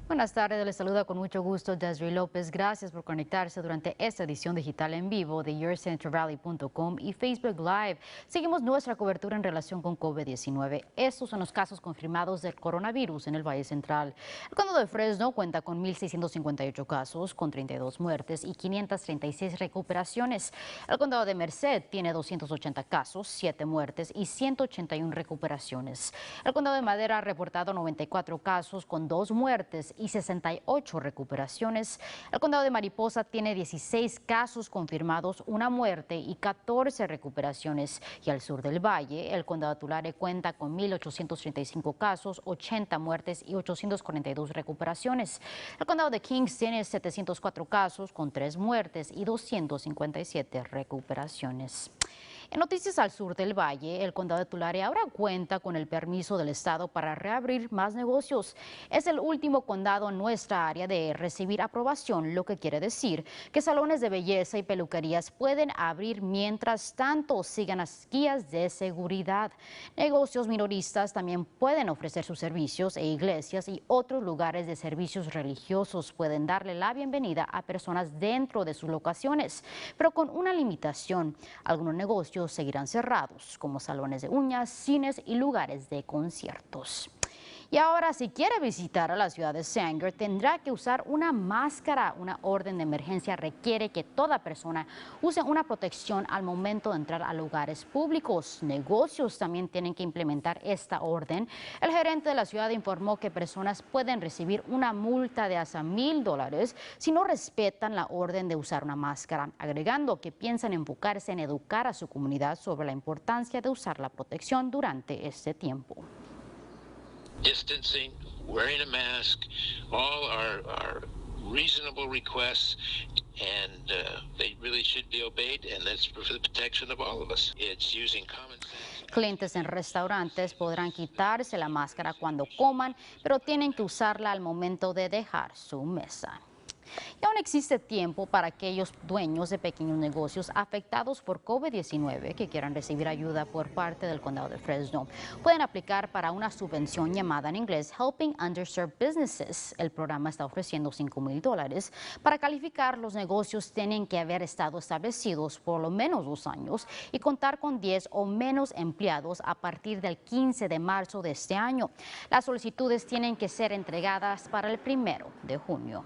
Buenas tardes, les saluda con mucho gusto Desiree López. Gracias por conectarse durante esta edición digital en vivo de YourCentralValley.com y Facebook Live. Seguimos nuestra cobertura en relación con COVID-19. Estos son los casos confirmados del coronavirus en el Valle Central. El condado de Fresno cuenta con 1,658 casos, con 32 muertes y 536 recuperaciones. El condado de Merced tiene 280 casos, 7 muertes y 181 recuperaciones. El condado de Madera ha reportado 94 casos con 2 muertes y 68 recuperaciones. El condado de Mariposa tiene 16 casos confirmados, 1 muerte y 14 recuperaciones. Y al sur del valle, el condado de Tulare cuenta con 1,835 casos, 80 muertes y 842 recuperaciones. El condado de Kings tiene 704 casos con 3 muertes y 257 recuperaciones. En noticias al sur del valle, el condado de Tulare ahora cuenta con el permiso del estado para reabrir más negocios. Es el último condado en nuestra área de recibir aprobación, lo que quiere decir que salones de belleza y peluquerías pueden abrir mientras tanto sigan las guías de seguridad. Negocios minoristas también pueden ofrecer sus servicios e iglesias y otros lugares de servicios religiosos pueden darle la bienvenida a personas dentro de sus locaciones, pero con una limitación. Algunos negocios seguirán cerrados, como salones de uñas, cines y lugares de conciertos. Y ahora, si quiere visitar a la ciudad de Sanger, tendrá que usar una máscara. Una orden de emergencia requiere que toda persona use una protección al momento de entrar a lugares públicos. Negocios también tienen que implementar esta orden. El gerente de la ciudad informó que personas pueden recibir una multa de hasta $1,000 si no respetan la orden de usar una máscara, agregando que piensan enfocarse en educar a su comunidad sobre la importancia de usar la protección durante este tiempo. Distancing, wearing a mask, all are reasonable requests, and they really should be obeyed, and that's for the protection of all of us. It's using common sense. Clientes en restaurantes podrán quitarse la máscara cuando coman, pero tienen que usarla al momento de dejar su mesa. Y aún existe tiempo para aquellos dueños de pequeños negocios afectados por COVID-19 que quieran recibir ayuda por parte del condado de Fresno. Pueden aplicar para una subvención llamada en inglés Helping Underserved Businesses. El programa está ofreciendo $5,000. Para calificar, los negocios tienen que haber estado establecidos por lo menos 2 años y contar con 10 o menos empleados a partir del 15 de marzo de este año. Las solicitudes tienen que ser entregadas para el 1 de junio.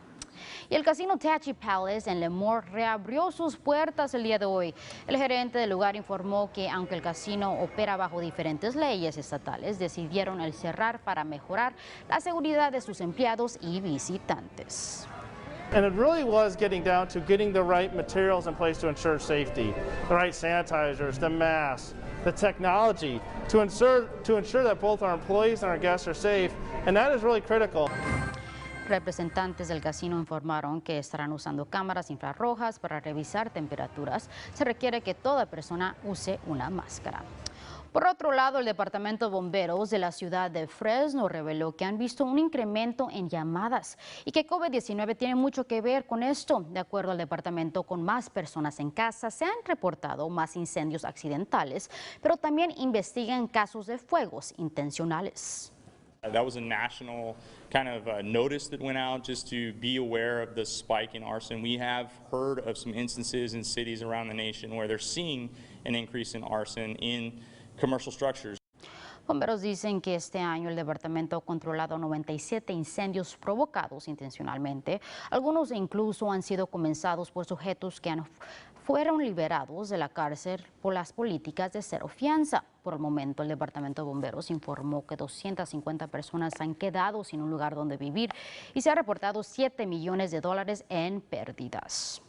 Y el casino Tachi Palace en Lemoore reabrió sus puertas el día de hoy. El gerente del lugar informó que aunque el casino opera bajo diferentes leyes estatales, decidieron el cerrar para mejorar la seguridad de sus empleados y visitantes. And it really was getting down to getting the right materials in place to ensure safety, the right sanitizers, the masks, the technology, to ensure that both our employees and our guests are safe, and that is really critical. Representantes del casino informaron que estarán usando cámaras infrarrojas para revisar temperaturas. Se requiere que toda persona use una máscara. Por otro lado, el Departamento de Bomberos de la ciudad de Fresno reveló que han visto un incremento en llamadas y que COVID-19 tiene mucho que ver con esto. De acuerdo al departamento, con más personas en casa se han reportado más incendios accidentales, pero también investigan casos de fuegos intencionales. That was a national kind of notice that went out just to be aware of the spike in arson. We have heard of some instances in cities around the nation where they're seeing an increase in arson in commercial structures. Bomberos dicen que este año el departamento ha controlado 97 incendios provocados intencionalmente. Algunos incluso han sido comenzados por sujetos que fueron liberados de la cárcel por las políticas de cero fianza. Por el momento, el Departamento de Bomberos informó que 250 personas han quedado sin un lugar donde vivir y se ha reportado $7 millones en pérdidas.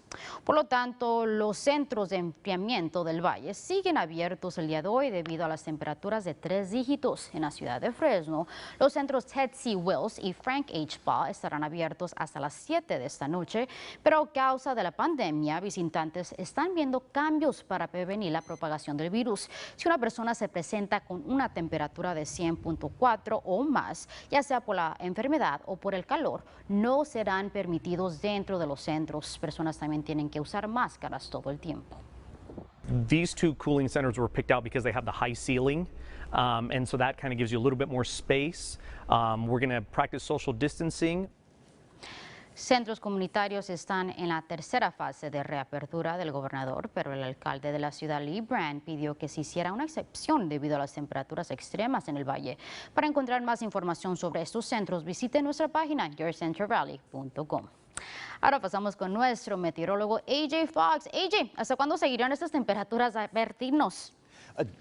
Por lo tanto, los centros de enfriamiento del valle siguen abiertos el día de hoy debido a las temperaturas de 3 dígitos. En la ciudad de Fresno, los centros Ted C. Wells y Frank H. Baugh estarán abiertos hasta las 7 de esta noche, pero a causa de la pandemia, visitantes están viendo cambios para prevenir la propagación del virus. Si una persona se presenta con una temperatura de 100.4 o más, ya sea por la enfermedad o por el calor, no serán permitidos dentro de los centros. Personas también tienen que usar máscaras todo el tiempo. These 2 cooling centers were picked out because they have the high ceiling, and so that kind of gives you a little bit more space. We're going to practice social distancing. Centros comunitarios están en la tercera fase de reapertura del gobernador, pero el alcalde de la ciudad, Lee Brand, pidió que se hiciera una excepción debido a las temperaturas extremas en el valle. Para encontrar más información sobre estos centros, visite nuestra página yourcentralvalley.com. Ahora pasamos con nuestro meteorólogo AJ Fox. AJ, ¿hasta cuándo seguirán estas temperaturas? Advertirnos.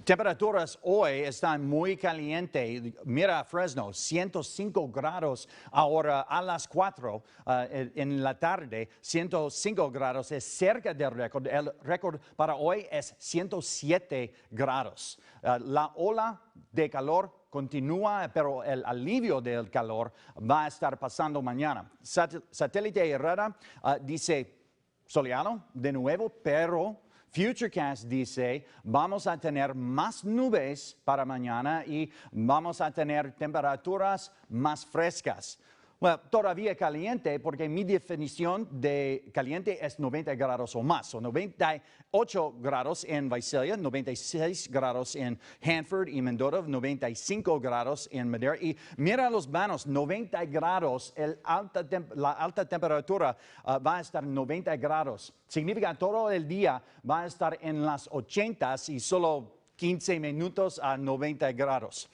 Temperaturas hoy están muy calientes. Mira Fresno, 105 grados ahora a las 4 en la tarde. 105 grados es cerca del récord. El récord para hoy es 107 grados. La ola de calor continúa, pero el alivio del calor va a estar pasando mañana. Satélite Herrera dice soleado de nuevo, pero Futurecast dice, vamos a tener más nubes para mañana y vamos a tener temperaturas más frescas. Bueno, todavía caliente porque mi definición de caliente es 90 grados o más. O 98 grados en Visalia, 96 grados en Hanford y Mendota, 95 grados en Madera. Y mira los vanos, 90 grados, la alta temperatura va a estar 90 grados. Significa todo el día va a estar en las 80s y solo 15 minutos a 90 grados.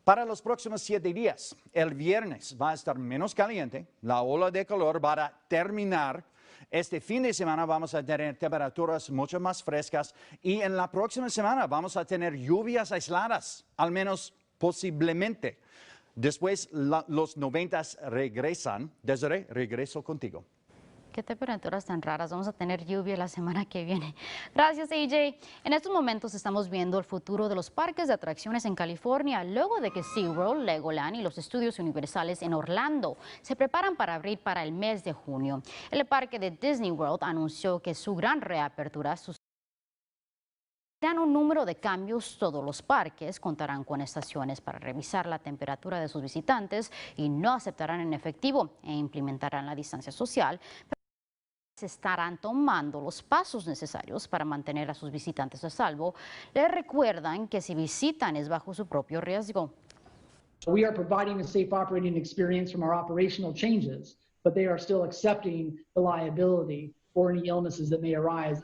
Para los próximos 7 días, el viernes va a estar menos caliente, la ola de calor va a terminar. Este fin de semana vamos a tener temperaturas mucho más frescas y en la próxima semana vamos a tener lluvias aisladas, al menos posiblemente. Después los 90s regresan. Desiree, regreso contigo. Qué temperaturas tan raras, vamos a tener lluvia la semana que viene. Gracias, AJ. En estos momentos estamos viendo el futuro de los parques de atracciones en California, luego de que SeaWorld, Legoland y los estudios universales en Orlando se preparan para abrir para el mes de junio. El parque de Disney World anunció que su gran reapertura un número de cambios. Todos los parques contarán con estaciones para revisar la temperatura de sus visitantes y no aceptarán en efectivo e implementarán la distancia social. Se estarán tomando los pasos necesarios para mantener a sus visitantes a salvo. Les recuerdan que si visitan es bajo su propio riesgo. We are providing a safe operating experience from our operational changes, but they are still accepting the liability for any illnesses that may arise.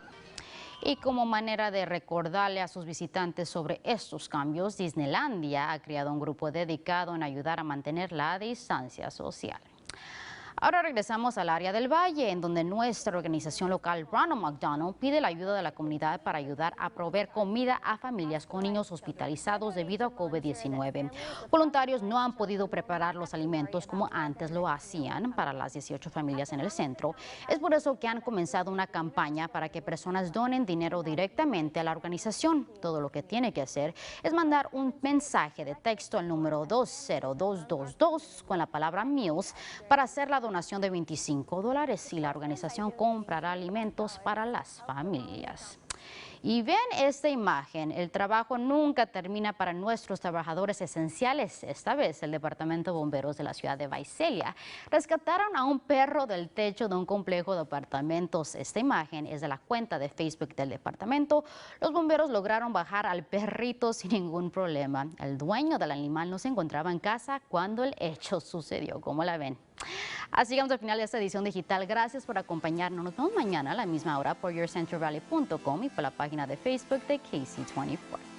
Y como manera de recordarle a sus visitantes sobre estos cambios, Disneylandia ha creado un grupo dedicado en ayudar a mantener la distancia social. Ahora regresamos al área del Valle, en donde nuestra organización local Ronald McDonald pide la ayuda de la comunidad para ayudar a proveer comida a familias con niños hospitalizados debido a COVID-19. Voluntarios no han podido preparar los alimentos como antes lo hacían para las 18 familias en el centro. Es por eso que han comenzado una campaña para que personas donen dinero directamente a la organización. Todo lo que tiene que hacer es mandar un mensaje de texto al número 20222 con la palabra Meals para hacer la donación de $25 y la organización comprará alimentos para las familias. Y ven esta imagen, el trabajo nunca termina para nuestros trabajadores esenciales. Esta vez el Departamento de Bomberos de la ciudad de Visalia rescataron a un perro del techo de un complejo de apartamentos. Esta imagen es de la cuenta de Facebook del departamento. Los bomberos lograron bajar al perrito sin ningún problema. El dueño del animal no se encontraba en casa cuando el hecho sucedió. ¿Cómo la ven? Así llegamos al final de esta edición digital. Gracias por acompañarnos. Nos vemos mañana a la misma hora por yourcentralvalley.com y por la página de Facebook de KC24.